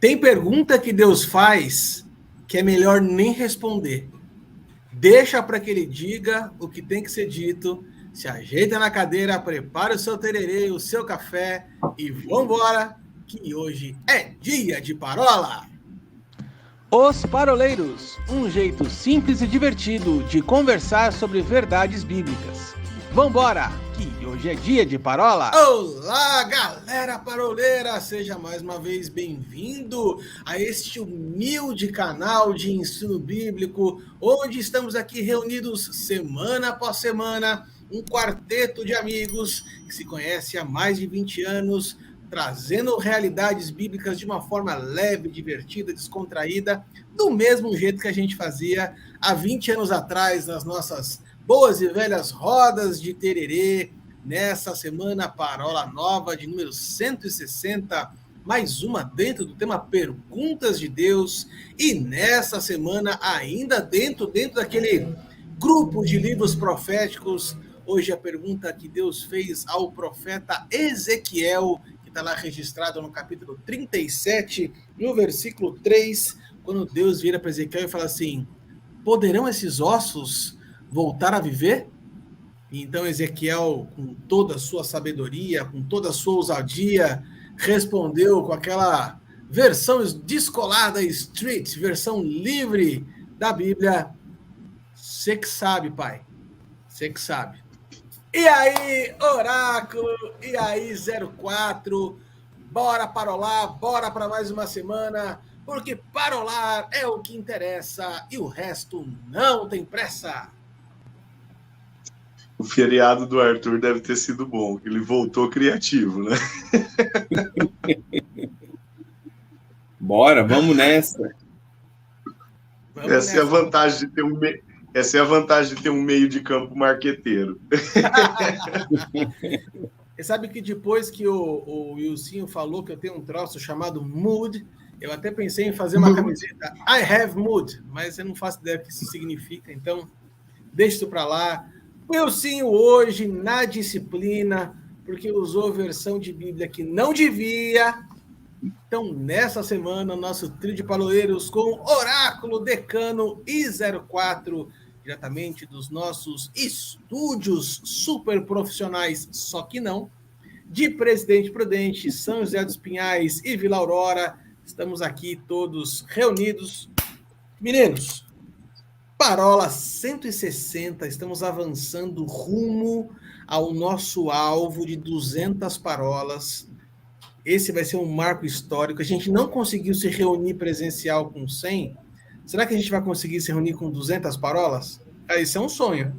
Tem pergunta que Deus faz que é melhor nem responder. Deixa para que ele diga o que tem que ser dito, se ajeita na cadeira, prepara o seu tererê, o seu café e vambora, que hoje é dia de parola! Os Paroleiros, um jeito simples e divertido de conversar sobre verdades bíblicas. Vambora, que hoje é dia de parola! Olá, galera paroleira! Seja mais uma vez bem-vindo a este humilde canal de ensino bíblico, onde estamos aqui reunidos semana após semana, um quarteto de amigos que se conhece há mais de 20 anos, trazendo realidades bíblicas de uma forma leve, divertida, descontraída, do mesmo jeito que a gente fazia há 20 anos atrás, nas nossas boas e velhas rodas de tererê. Nessa semana, parola nova de número 160, mais uma dentro do tema Perguntas de Deus, e nessa semana, ainda dentro daquele grupo de livros proféticos, hoje a pergunta que Deus fez ao profeta Ezequiel, está lá registrado no capítulo 37, no versículo 3, quando Deus vira para Ezequiel e fala assim: poderão esses ossos voltar a viver? E então Ezequiel, com toda a sua sabedoria, com toda a sua ousadia, respondeu com aquela versão descolada, street, versão livre da Bíblia: você que sabe, pai, você que sabe. E aí, Oráculo, e aí, 04, bora parolar, bora para mais uma semana, porque parolar é o que interessa e o resto não tem pressa. O feriado do Arthur deve ter sido bom, ele voltou criativo, né? Bora, vamos nessa. Essa é a vantagem de ter Essa é a vantagem de ter um meio de campo marqueteiro. Você sabe que depois que o Wilsinho falou que eu tenho um troço chamado mood, eu até pensei em fazer uma camiseta I have mood, mas eu não faço ideia do que isso significa, então deixa isso para lá. O Wilsinho hoje na disciplina, porque usou versão de Bíblia que não devia. Então, nessa semana, nosso trio de paroleiros com Oráculo, Decano e 04, diretamente dos nossos estúdios super profissionais, só que não, de Presidente Prudente, São José dos Pinhais e Vila Aurora. Estamos aqui todos reunidos. Meninos, parola 160, estamos avançando rumo ao nosso alvo de 200 parolas. Esse vai ser um marco histórico. A gente não conseguiu se reunir presencial com 100. Será que a gente vai conseguir se reunir com 200 parolas? Isso é um sonho.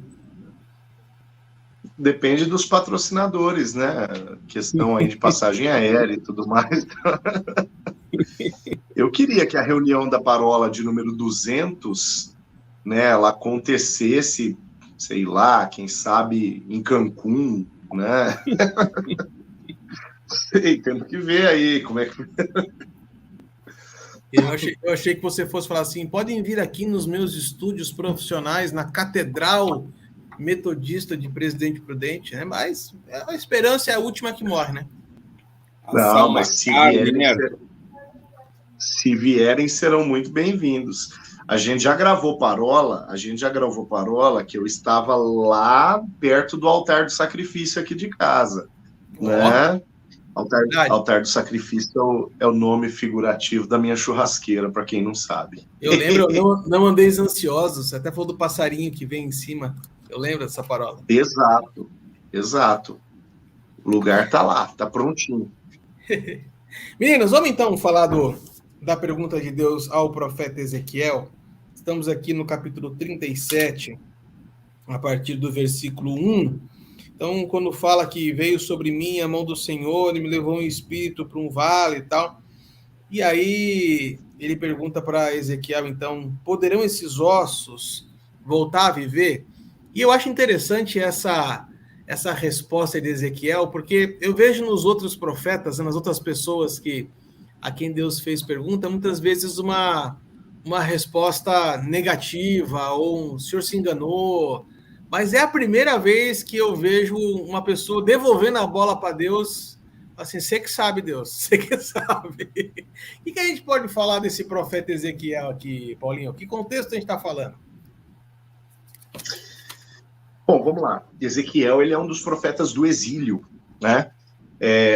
Depende dos patrocinadores, né? Questão aí de passagem aérea e tudo mais. Eu queria que a reunião da parola de número 200, né, ela acontecesse, sei lá, quem sabe em Cancún, né? Sei, temos que ver aí como é que... Eu achei que você fosse falar assim: podem vir aqui nos meus estúdios profissionais, na Catedral Metodista de Presidente Prudente, né? Mas a esperança é a última que morre, né? Não, mas se vierem, serão muito bem-vindos. A gente já gravou parola, que eu estava lá perto do altar do sacrifício aqui de casa, né? Altar do sacrifício é o nome figurativo da minha churrasqueira, para quem não sabe. Eu lembro, não andeis ansiosos, você até falou do passarinho que vem em cima. Eu lembro dessa parola. Exato. O lugar tá lá, tá prontinho. Meninos, vamos então falar da pergunta de Deus ao profeta Ezequiel. Estamos aqui no capítulo 37, a partir do versículo 1. Então, quando fala que veio sobre mim a mão do Senhor e me levou em espírito para um vale e tal, e aí ele pergunta para Ezequiel, então, poderão esses ossos voltar a viver? E eu acho interessante essa resposta de Ezequiel, porque eu vejo nos outros profetas, nas outras pessoas a quem Deus fez pergunta, muitas vezes uma resposta negativa, ou o senhor se enganou. Mas é a primeira vez que eu vejo uma pessoa devolvendo a bola para Deus Assim, você que sabe, Deus, você que sabe. O que a gente pode falar desse profeta Ezequiel aqui, Paulinho? Que contexto a gente está falando? Bom, vamos lá. Ezequiel, ele é um dos profetas do exílio, né?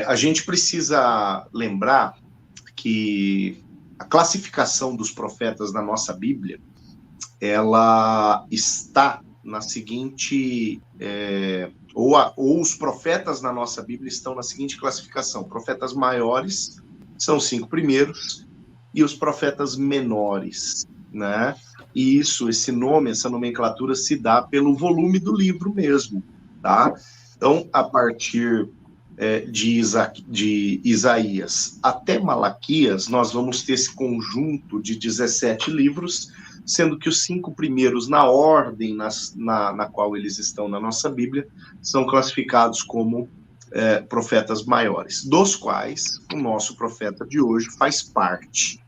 A gente precisa lembrar que a classificação dos profetas na nossa Bíblia, ela está na seguinte... ou os profetas na nossa Bíblia estão na seguinte classificação: profetas maiores são os 5 primeiros, e os profetas menores, né? E esse nome, essa nomenclatura se dá pelo volume do livro mesmo, tá? Então, a partir de Isaías até Malaquias, nós vamos ter esse conjunto de 17 livros, sendo que os 5 primeiros, na ordem na qual eles estão na nossa Bíblia, são classificados como profetas maiores, dos quais o nosso profeta de hoje faz parte.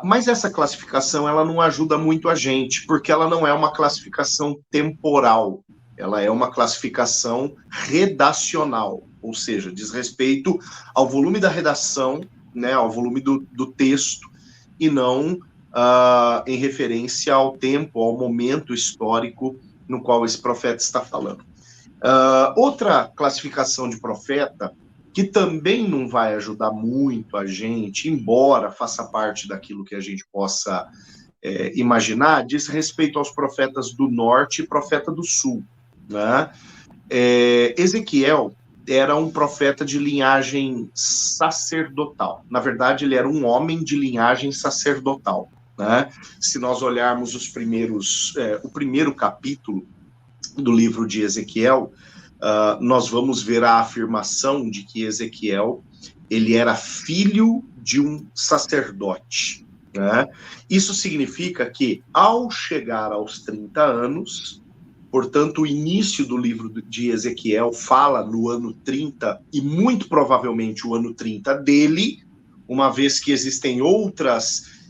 Mas essa classificação, ela não ajuda muito a gente, porque ela não é uma classificação temporal, ela é uma classificação redacional, ou seja, diz respeito ao volume da redação, né, ao volume do texto, e não em referência ao tempo, ao momento histórico no qual esse profeta está falando. Outra classificação de profeta, que também não vai ajudar muito a gente, embora faça parte daquilo que a gente possa imaginar, diz respeito aos profetas do norte e profeta do sul, né? Ezequiel era um profeta de linhagem sacerdotal. Na verdade, ele era um homem de linhagem sacerdotal, né? Se nós olharmos o primeiro capítulo do livro de Ezequiel, nós vamos ver a afirmação de que Ezequiel, ele era filho de um sacerdote, né? Isso significa que, ao chegar aos 30 anos, portanto, o início do livro de Ezequiel fala no ano 30, e muito provavelmente o ano 30 dele, uma vez que existem outras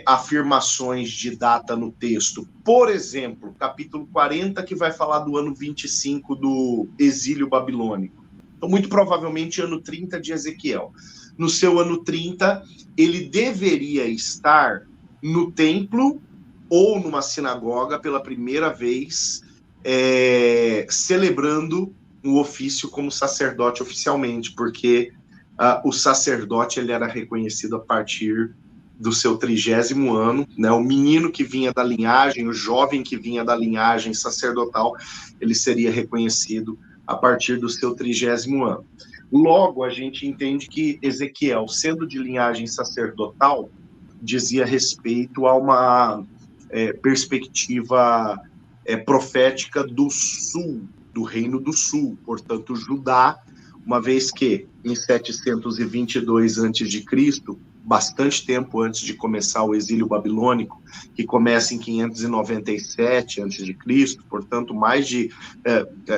afirmações de data no texto. Por exemplo, capítulo 40, que vai falar do ano 25 do exílio babilônico. Então, muito provavelmente, ano 30 de Ezequiel. No seu ano 30, ele deveria estar no templo ou numa sinagoga pela primeira vez, celebrando o ofício como sacerdote oficialmente, porque o sacerdote ele era reconhecido a partir do seu 30º ano, né? O menino que vinha da linhagem, o jovem que vinha da linhagem sacerdotal, ele seria reconhecido a partir do seu 30º ano. Logo, a gente entende que Ezequiel, sendo de linhagem sacerdotal, dizia respeito a uma perspectiva profética do sul, do reino do sul, portanto, Judá, uma vez que em 722 a.C., bastante tempo antes de começar o exílio babilônico, que começa em 597 a.C., portanto, mais de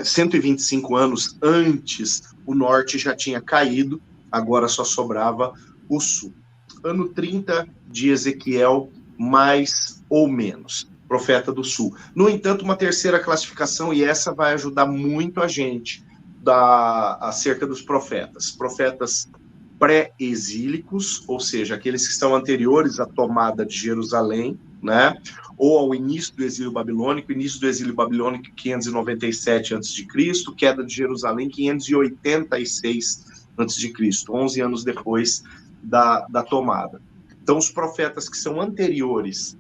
125 anos antes, o norte já tinha caído, agora só sobrava o sul. Ano 30 de Ezequiel, mais ou menos, profeta do sul. No entanto, uma terceira classificação, e essa vai ajudar muito a gente, acerca dos profetas. Profetas pré-exílicos, ou seja, aqueles que estão anteriores à tomada de Jerusalém, né? Ou ao início do exílio babilônico, 597 a.C., queda de Jerusalém 586 a.C., 11 anos depois da tomada. Então, os profetas que são anteriores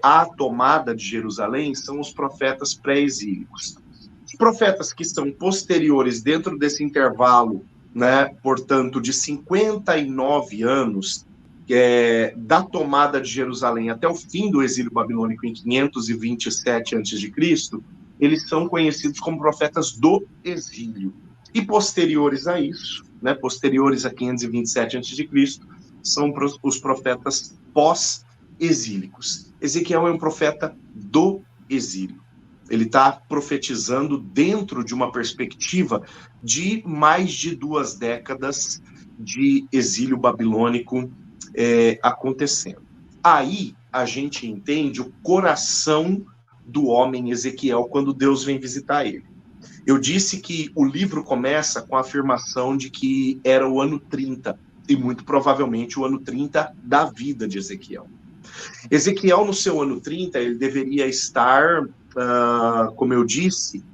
à tomada de Jerusalém são os profetas pré-exílicos. Os profetas que são posteriores dentro desse intervalo, né, portanto, de 59 anos da tomada de Jerusalém até o fim do exílio babilônico em 527 a.C., eles são conhecidos como profetas do exílio. E posteriores a isso, né, posteriores a 527 a.C., são os profetas pós-exílicos. Ezequiel é um profeta do exílio. Ele está profetizando dentro de uma perspectiva de mais de 2 décadas de exílio babilônico acontecendo. Aí a gente entende o coração do homem Ezequiel quando Deus vem visitar ele. Eu disse que o livro começa com a afirmação de que era o ano 30, e muito provavelmente o ano 30 da vida de Ezequiel. Ezequiel, no seu ano 30, ele deveria estar, como eu disse,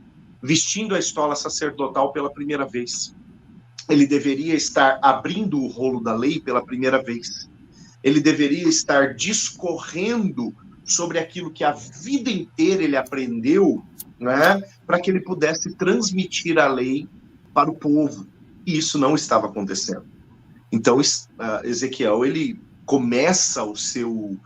vestindo a estola sacerdotal pela primeira vez. Ele deveria estar abrindo o rolo da lei pela primeira vez. Ele deveria estar discorrendo sobre aquilo que a vida inteira ele aprendeu, né, para que ele pudesse transmitir a lei para o povo. E isso não estava acontecendo. Então, Ezequiel, ele começa o seu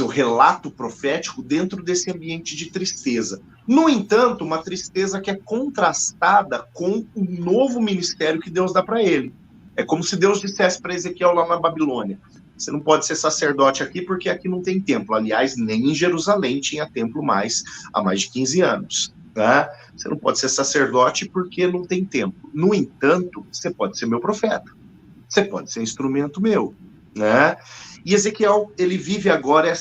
relato profético dentro desse ambiente de tristeza. No entanto, uma tristeza que é contrastada com o novo ministério que Deus dá para ele. É como se Deus dissesse para Ezequiel lá na Babilônia: você não pode ser sacerdote aqui porque aqui não tem templo. Aliás, nem em Jerusalém tinha templo há mais de 15 anos. Tá? Você não pode ser sacerdote porque não tem templo. No entanto, você pode ser meu profeta. Você pode ser instrumento meu. Né? E Ezequiel, ele vive agora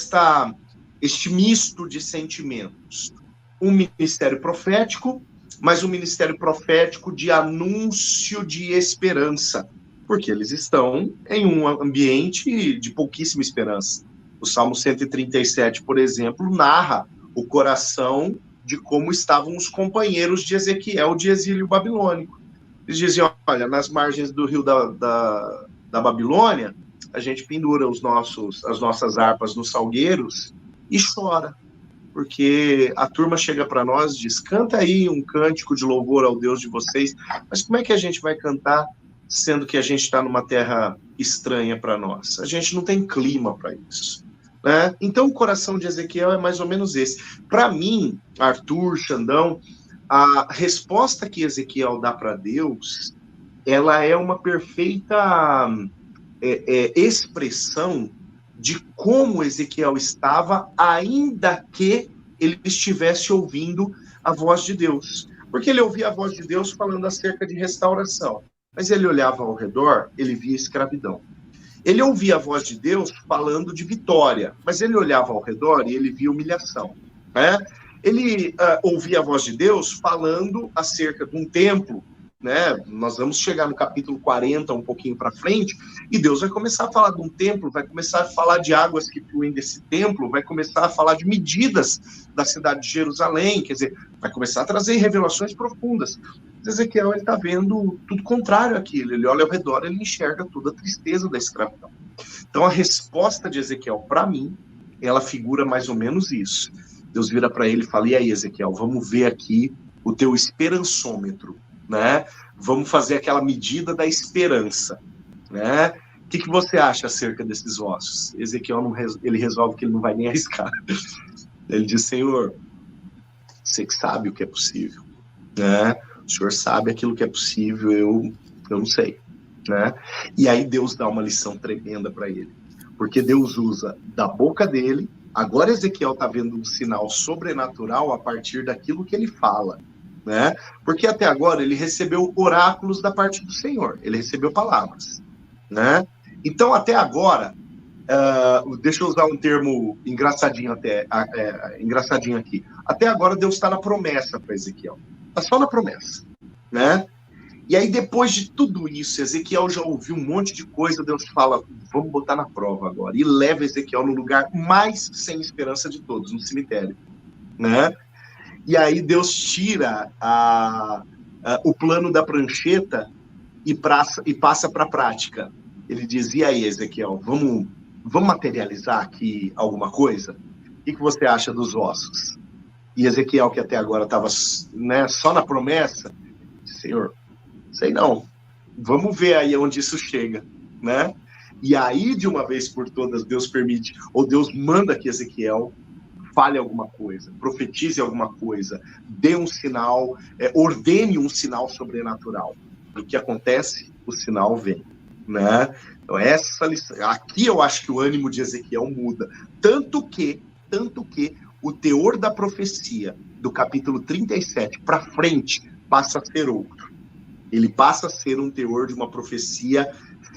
este misto de sentimentos. Um ministério profético, mas um ministério profético de anúncio de esperança, porque eles estão em um ambiente de pouquíssima esperança. O Salmo 137, por exemplo, narra o coração de como estavam os companheiros de Ezequiel de exílio babilônico. Eles diziam: olha, nas margens do rio da Babilônia, a gente pendura as nossas harpas nos salgueiros e chora, porque a turma chega para nós e diz: canta aí um cântico de louvor ao Deus de vocês. Mas como é que a gente vai cantar sendo que a gente está numa terra estranha para nós? A gente não tem clima para isso. Né? Então o coração de Ezequiel é mais ou menos esse. Para mim, Arthur, Xandão, a resposta que Ezequiel dá para Deus, ela é uma perfeita expressão de como Ezequiel estava, ainda que ele estivesse ouvindo a voz de Deus. Porque ele ouvia a voz de Deus falando acerca de restauração, mas ele olhava ao redor, ele via escravidão. Ele ouvia a voz de Deus falando de vitória, mas ele olhava ao redor e ele via humilhação. Né? Ele ouvia a voz de Deus falando acerca de um templo, né? Nós vamos chegar no capítulo 40, um pouquinho para frente, e Deus vai começar a falar de um templo, vai começar a falar de águas que fluem desse templo, vai começar a falar de medidas da cidade de Jerusalém, quer dizer, vai começar a trazer revelações profundas. Ezequiel está vendo tudo contrário àquilo, ele olha ao redor, ele enxerga toda a tristeza da escravidão. Então a resposta de Ezequiel, para mim, ela figura mais ou menos isso. Deus vira para ele e fala: e aí, Ezequiel, vamos ver aqui o teu esperançômetro, né? Vamos fazer aquela medida da esperança, né? O que você acha acerca desses ossos? Ezequiel ele resolve que ele não vai nem arriscar. Ele diz: Senhor, você que sabe o que é possível, né? O Senhor sabe aquilo que é possível, eu não sei, né? E aí Deus dá uma lição tremenda para ele, porque Deus usa da boca dele. Agora Ezequiel está vendo um sinal sobrenatural a partir daquilo que ele fala, né? Porque até agora ele recebeu oráculos da parte do Senhor, ele recebeu palavras, né? Então até agora, deixa eu usar um termo engraçadinho engraçadinho aqui. Até agora Deus está na promessa para Ezequiel, está só na promessa, né? E aí depois de tudo isso, Ezequiel já ouviu um monte de coisa, Deus fala: vamos botar na prova agora, e leva Ezequiel no lugar mais sem esperança de todos, no cemitério, né? E aí Deus tira o plano da prancheta e passa para a prática. Ele diz: e aí, Ezequiel, vamos materializar aqui alguma coisa? O que você acha dos ossos? E Ezequiel, que até agora estava, né, só na promessa, Senhor, sei não, vamos ver aí onde isso chega, né? E aí, de uma vez por todas, Deus permite, ou Deus manda que Ezequiel fale alguma coisa, profetize alguma coisa, dê um sinal, ordene um sinal sobrenatural. O que acontece? O sinal vem, né? Então, essa lição, aqui eu acho que o ânimo de Ezequiel muda, tanto que o teor da profecia do capítulo 37 para frente passa a ser outro. Ele passa a ser um teor de uma profecia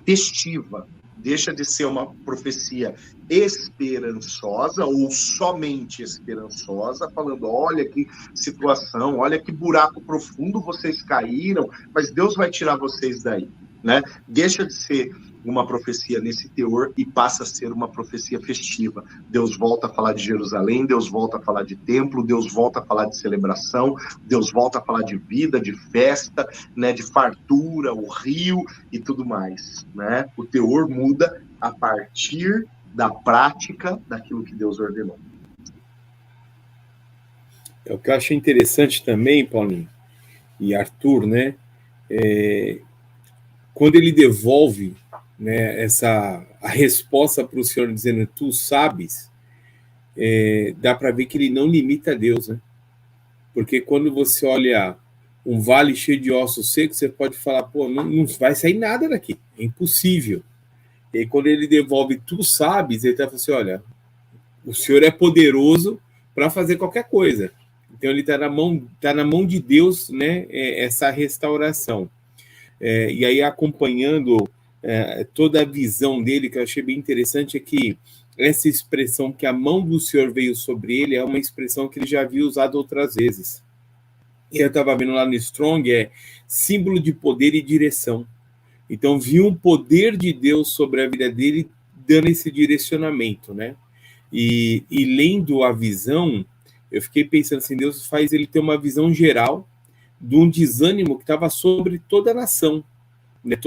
festiva, deixa de ser uma profecia esperançosa ou somente esperançosa, falando, olha que situação, olha que buraco profundo vocês caíram, mas Deus vai tirar vocês daí, né? Deixa de ser uma profecia nesse teor e passa a ser uma profecia festiva. Deus volta a falar de Jerusalém, Deus volta a falar de templo, Deus volta a falar de celebração, Deus volta a falar de vida, de festa, né, de fartura, o rio e tudo mais, né? O teor muda a partir da prática daquilo que Deus ordenou. O que eu achei interessante também, Paulinho e Arthur, né? Quando ele devolve, né, a resposta para o Senhor dizendo, tu sabes, dá para ver que ele não limita a Deus, né? Porque quando você olha um vale cheio de ossos secos, você pode falar, pô, não vai sair nada daqui, é impossível. E aí, quando ele devolve, tu sabes, ele está falando assim, olha, o Senhor é poderoso para fazer qualquer coisa. Então ele está na mão de Deus, né, essa restauração. E aí, acompanhando toda a visão dele, que eu achei bem interessante, é que essa expressão que a mão do Senhor veio sobre ele é uma expressão que ele já havia usado outras vezes. E eu estava vendo lá no Strong, símbolo de poder e direção. Então, viu um poder de Deus sobre a vida dele, dando esse direcionamento, né? E lendo a visão, eu fiquei pensando assim, Deus faz ele ter uma visão geral de um desânimo que estava sobre toda a nação. Né?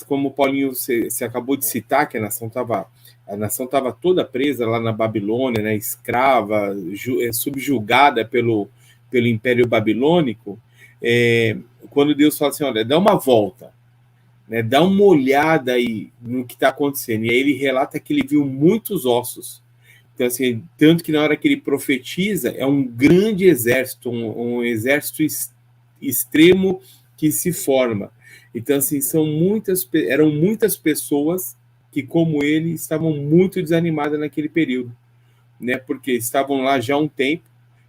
Como o Paulinho você acabou de citar, que a nação estava toda presa lá na Babilônia, né? Escrava, subjugada pelo Império Babilônico. Quando Deus fala assim, olha, dá uma volta, né? Dá uma olhada aí no que está acontecendo. E aí ele relata que ele viu muitos ossos. Então, assim, tanto que na hora que ele profetiza, é um grande exército, um exército extremo que se forma. Então, assim, eram muitas pessoas que, como ele, estavam muito desanimadas naquele período, né? Porque estavam lá já há um tempo,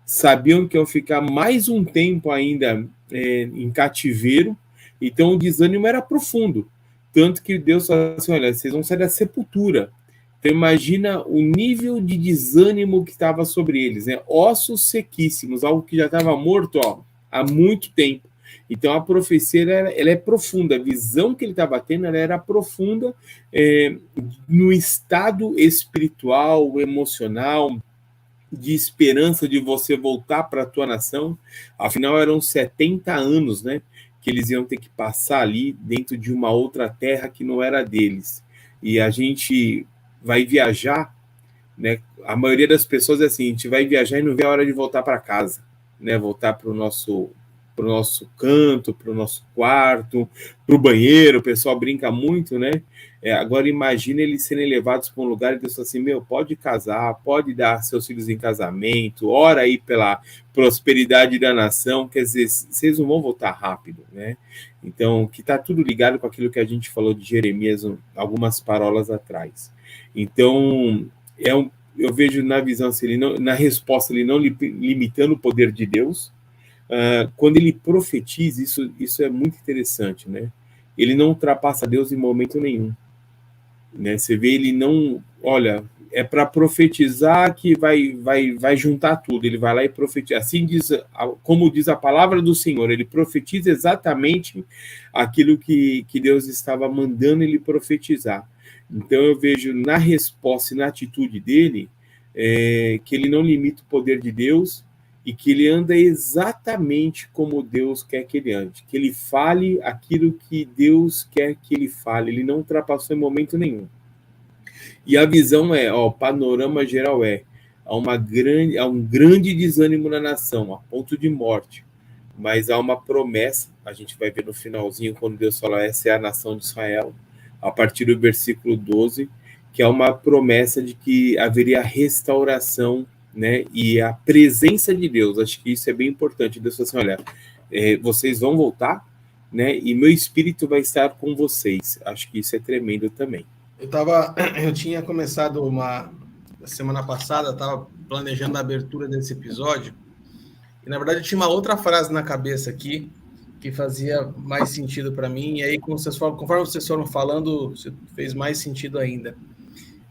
sabiam que iam ficar mais um tempo ainda em cativeiro, então o desânimo era profundo. Tanto que Deus falou assim, olha, vocês vão sair da sepultura. Então imagina o nível de desânimo que estava sobre eles, né? Ossos sequíssimos, algo que já estava morto há muito tempo. Então a profecia ela é profunda, a visão que ele estava tendo ela era profunda no estado espiritual, emocional, de esperança de você voltar para a tua nação. Afinal eram 70 anos, né, que eles iam ter que passar ali dentro de uma outra terra que não era deles. E a gente vai viajar, né? A maioria das pessoas é assim, a gente vai viajar e não vê a hora de voltar para casa, né? Voltar para o nosso canto, para o nosso quarto, para o banheiro. O pessoal brinca muito, né? Agora imagina eles serem levados para um lugar e Deus fala assim, pode casar, pode dar seus filhos em casamento, ora aí pela prosperidade da nação, quer dizer, vocês não vão voltar rápido, né? Então, que está tudo ligado com aquilo que a gente falou de Jeremias algumas parolas atrás. Então, eu vejo na visão, assim, na resposta, ele não limitando o poder de Deus. Quando ele profetiza, isso é muito interessante, né? Ele não ultrapassa Deus em momento nenhum, né? Você vê, ele não, olha, é para profetizar que vai juntar tudo, ele vai lá e profetiza, assim como diz a palavra do Senhor, ele profetiza exatamente aquilo que Deus estava mandando ele profetizar. Então eu vejo na resposta e na atitude dele que ele não limita o poder de Deus e que ele anda exatamente como Deus quer que ele ande, que ele fale aquilo que Deus quer que ele fale, ele não ultrapassou em momento nenhum. E a visão o panorama geral há um grande desânimo na nação, a ponto de morte, mas há uma promessa, a gente vai ver no finalzinho, quando Deus fala, essa é a nação de Israel, a partir do versículo 12, que é uma promessa de que haveria restauração, né, e a presença de Deus. Acho que isso é bem importante. Deus falou assim, olha, vocês vão voltar, né, e meu espírito vai estar com vocês. Acho que isso é tremendo também. Eu tinha começado semana passada, estava planejando a abertura desse episódio, e na verdade eu tinha uma outra frase na cabeça aqui, que fazia mais sentido para mim, e aí conforme vocês foram falando, fez mais sentido ainda.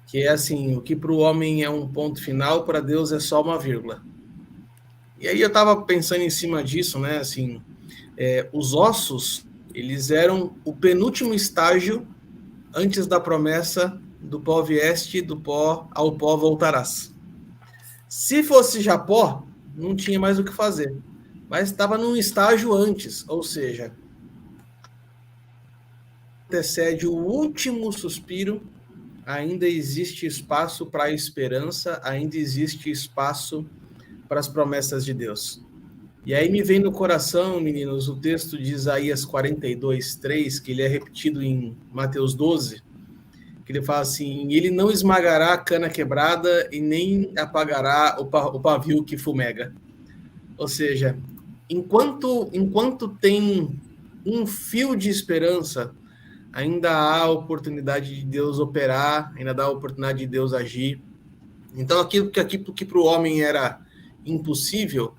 Que é assim, o que para o homem é um ponto final, para Deus é só uma vírgula. E aí eu estava pensando em cima disso, né? Assim, os ossos, eles eram o penúltimo estágio antes da promessa do pó vieste, do pó ao pó voltarás. Se fosse já pó, não tinha mais o que fazer. Mas estava num estágio antes, ou seja, antecede o último suspiro, ainda existe espaço para a esperança, ainda existe espaço para as promessas de Deus. E aí me vem no coração, meninos, o texto de Isaías 42:3, que ele é repetido em Mateus 12, que ele fala assim: ele não esmagará a cana quebrada e nem apagará o pavio que fumega. Ou seja, enquanto tem um fio de esperança, ainda há a oportunidade de Deus operar, ainda dá a oportunidade de Deus agir. Então, aquilo que para o homem era impossível,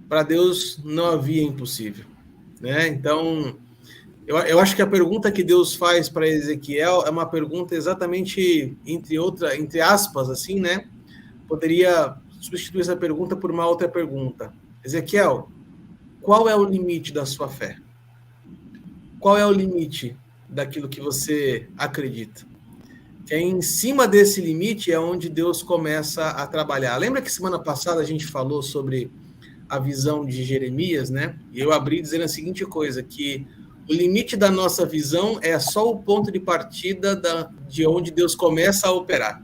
para Deus não havia impossível, né? Então, eu acho que a pergunta que Deus faz para Ezequiel é uma pergunta exatamente, entre aspas, assim, né? Poderia substituir essa pergunta por uma outra pergunta. Ezequiel, qual é o limite da sua fé? Qual é o limite daquilo que você acredita? É em cima desse limite é onde Deus começa a trabalhar. Lembra que semana passada a gente falou sobre a visão de Jeremias, né? E eu abri dizendo a seguinte coisa, que o limite da nossa visão é só o ponto de partida de onde Deus começa a operar.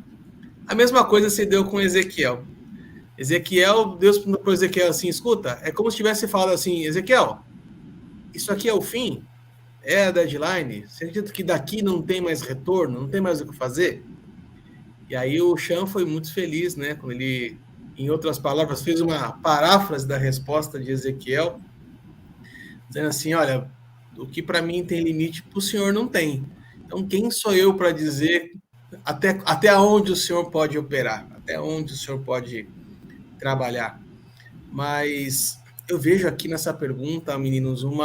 A mesma coisa se deu com Ezequiel. Deus para Ezequiel assim, escuta, é como se tivesse falado assim, Ezequiel, isso aqui é o fim? É a deadline? Você acredita que daqui não tem mais retorno? Não tem mais o que fazer? E aí o Chan foi muito feliz, né? Quando ele, em outras palavras, fez uma paráfrase da resposta de Ezequiel, dizendo assim, olha, o que para mim tem limite, para o senhor não tem. Então, quem sou eu para dizer até onde o senhor pode operar? Até onde o senhor pode trabalhar? Mas eu vejo aqui nessa pergunta, meninos, um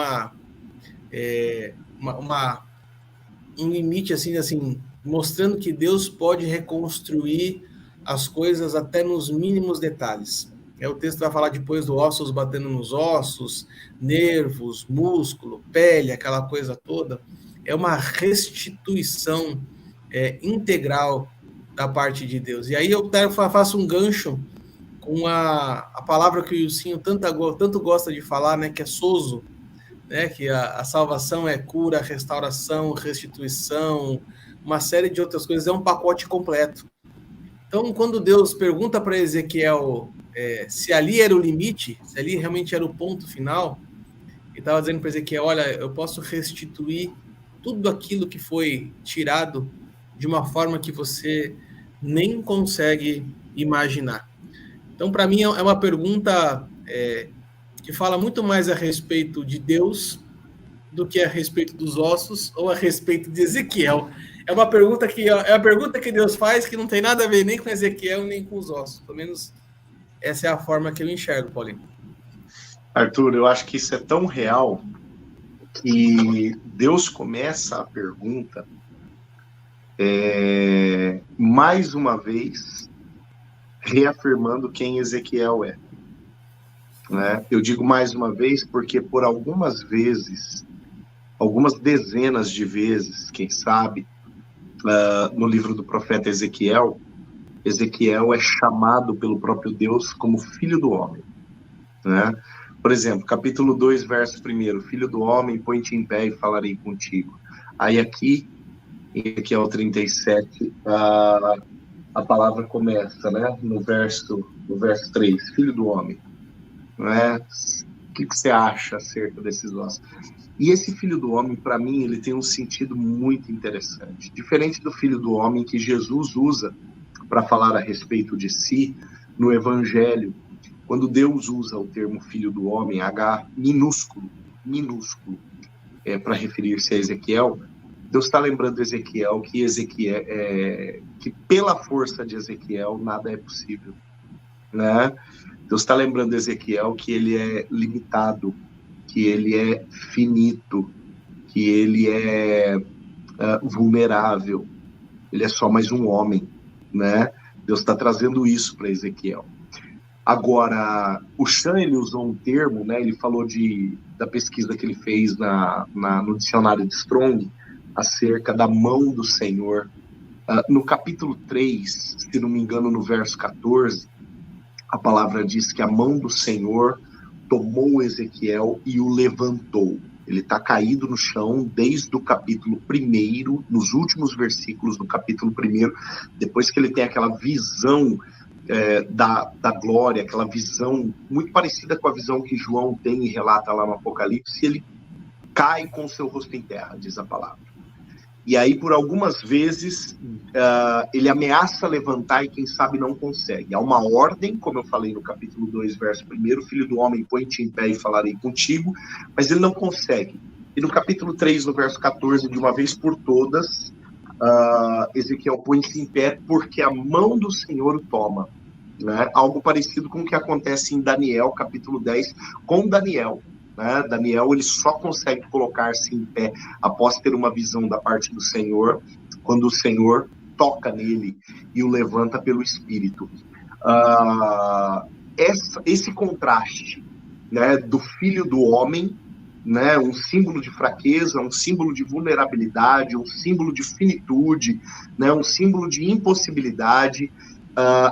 limite assim, mostrando que Deus pode reconstruir as coisas até nos mínimos detalhes. O texto vai falar depois do ossos batendo nos ossos, nervos, músculo, pele, aquela coisa toda. É uma restituição integral da parte de Deus. E aí eu faço um gancho com a palavra que o Ilcinho tanto gosta de falar, né, que é sozo, né, que a salvação é cura, restauração, restituição, uma série de outras coisas, é um pacote completo. Então, quando Deus pergunta para Ezequiel se ali era o limite, se ali realmente era o ponto final, ele estava dizendo para Ezequiel, olha, eu posso restituir tudo aquilo que foi tirado de uma forma que você nem consegue imaginar. Então, para mim, é uma pergunta que fala muito mais a respeito de Deus do que a respeito dos ossos ou a respeito de Ezequiel. É uma pergunta que Deus faz que não tem nada a ver nem com Ezequiel nem com os ossos. Pelo menos essa é a forma que eu enxergo, Paulinho. Arthur, eu acho que isso é tão real que Deus começa a pergunta mais uma vez reafirmando quem Ezequiel é. Né? Eu digo mais uma vez porque por algumas vezes, algumas dezenas de vezes, quem sabe, no livro do profeta Ezequiel é chamado pelo próprio Deus como filho do homem. Né? Por exemplo, capítulo 2, verso 1, filho do homem, põe-te em pé e falarei contigo. Aí aqui, em Ezequiel 37, a palavra começa, né? no verso 3, filho do homem. Né? O que você acha acerca desses ossos? E esse filho do homem, para mim, ele tem um sentido muito interessante. Diferente do filho do homem que Jesus usa para falar a respeito de si no Evangelho, quando Deus usa o termo filho do homem, H minúsculo, para referir-se a Ezequiel, Deus está lembrando Ezequiel que pela força de Ezequiel nada é possível. Né? Deus está lembrando Ezequiel que ele é limitado, que ele é finito, que ele é vulnerável, ele é só mais um homem, né? Deus está trazendo isso para Ezequiel. Agora, o Chan, ele usou um termo, né? Ele falou da pesquisa que ele fez no dicionário de Strong, acerca da mão do Senhor. No capítulo 3, se não me engano, no verso 14, a palavra diz que a mão do Senhor tomou Ezequiel e o levantou. Ele está caído no chão desde o capítulo 1, nos últimos versículos do capítulo 1, depois que ele tem aquela visão da glória, aquela visão muito parecida com a visão que João tem e relata lá no Apocalipse, ele cai com o seu rosto em terra, diz a palavra. E aí, por algumas vezes, ele ameaça levantar e, quem sabe, não consegue. Há uma ordem, como eu falei no capítulo 2, verso 1, filho do homem, põe-te em pé e falarei contigo, mas ele não consegue. E no capítulo 3, no verso 14, de uma vez por todas, Ezequiel põe-se em pé porque a mão do Senhor o toma. Né? Algo parecido com o que acontece em Daniel, capítulo 10, com Daniel. Né? Daniel, ele só consegue colocar-se em pé após ter uma visão da parte do Senhor, quando o Senhor toca nele e o levanta pelo Espírito. Esse contraste, né, do filho do homem, né, um símbolo de fraqueza, um símbolo de vulnerabilidade, um símbolo de finitude, né, um símbolo de impossibilidade,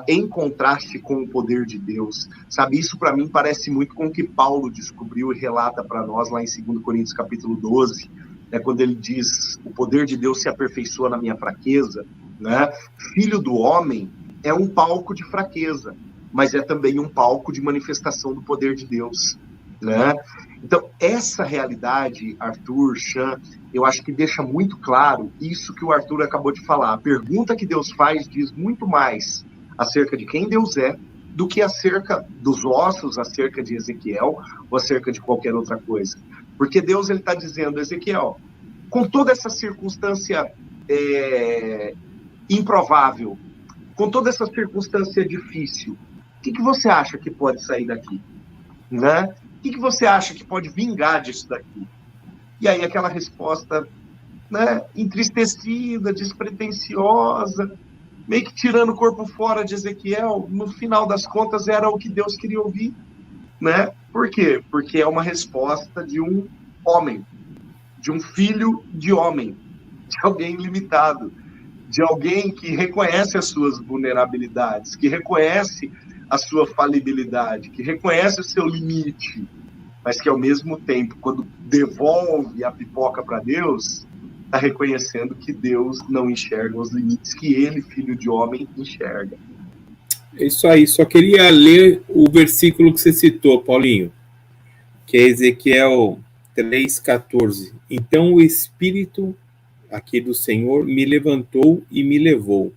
em contraste com o poder de Deus. Sabe, isso para mim parece muito com o que Paulo descobriu e relata para nós lá em 2 Coríntios capítulo 12, né, quando ele diz, o poder de Deus se aperfeiçoa na minha fraqueza, né? Filho do homem é um palco de fraqueza, mas é também um palco de manifestação do poder de Deus, né? Então, essa realidade, Arthur, Chan, eu acho que deixa muito claro isso que o Arthur acabou de falar. A pergunta que Deus faz diz muito mais acerca de quem Deus é, do que acerca dos ossos, acerca de Ezequiel, ou acerca de qualquer outra coisa. Porque Deus está dizendo, Ezequiel, com toda essa circunstância improvável, com toda essa circunstância difícil, o que você acha que pode sair daqui? Né? O que você acha que pode vingar disso daqui? E aí aquela resposta, né, entristecida, despretensiosa, meio que tirando o corpo fora de Ezequiel, no final das contas era o que Deus queria ouvir, né? Por quê? Porque é uma resposta de um homem, de um filho de homem, de alguém limitado, de alguém que reconhece as suas vulnerabilidades, que reconhece a sua falibilidade, que reconhece o seu limite, mas que ao mesmo tempo, quando devolve a pipoca para Deus, está reconhecendo que Deus não enxerga os limites que ele, filho de homem, enxerga. É isso aí, só queria ler o versículo que você citou, Paulinho, que é Ezequiel 3,14. Então o Espírito aqui do Senhor me levantou e me levou,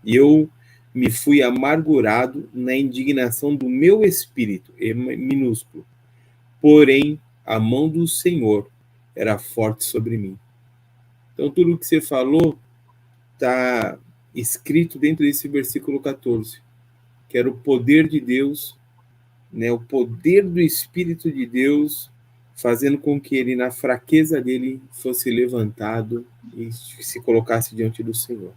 e eu me fui amargurado na indignação do meu espírito, minúsculo. Porém, a mão do Senhor era forte sobre mim. Então, tudo o que você falou está escrito dentro desse versículo 14, que era o poder de Deus, né, o poder do Espírito de Deus, fazendo com que ele, na fraqueza dele, fosse levantado e se colocasse diante do Senhor.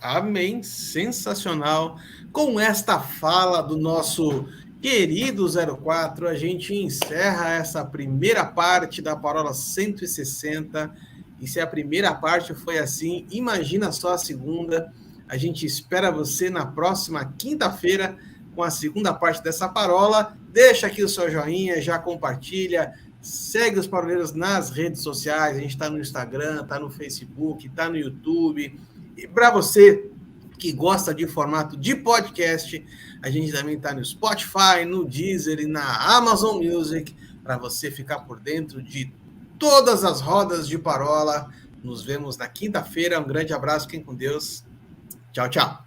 Amém, sensacional. Com esta fala do nosso querido 04, a gente encerra essa primeira parte da Parola 160. E se a primeira parte foi assim, imagina só a segunda. A gente espera você na próxima quinta-feira com a segunda parte dessa parola. Deixa aqui o seu joinha, já compartilha, segue os paroleiros nas redes sociais. A gente está no Instagram, está no Facebook, está no YouTube. E para você que gosta de formato de podcast, a gente também está no Spotify, no Deezer e na Amazon Music, para você ficar por dentro de todas as rodas de parola. Nos vemos na quinta-feira. Um grande abraço, fiquem com Deus. Tchau, tchau.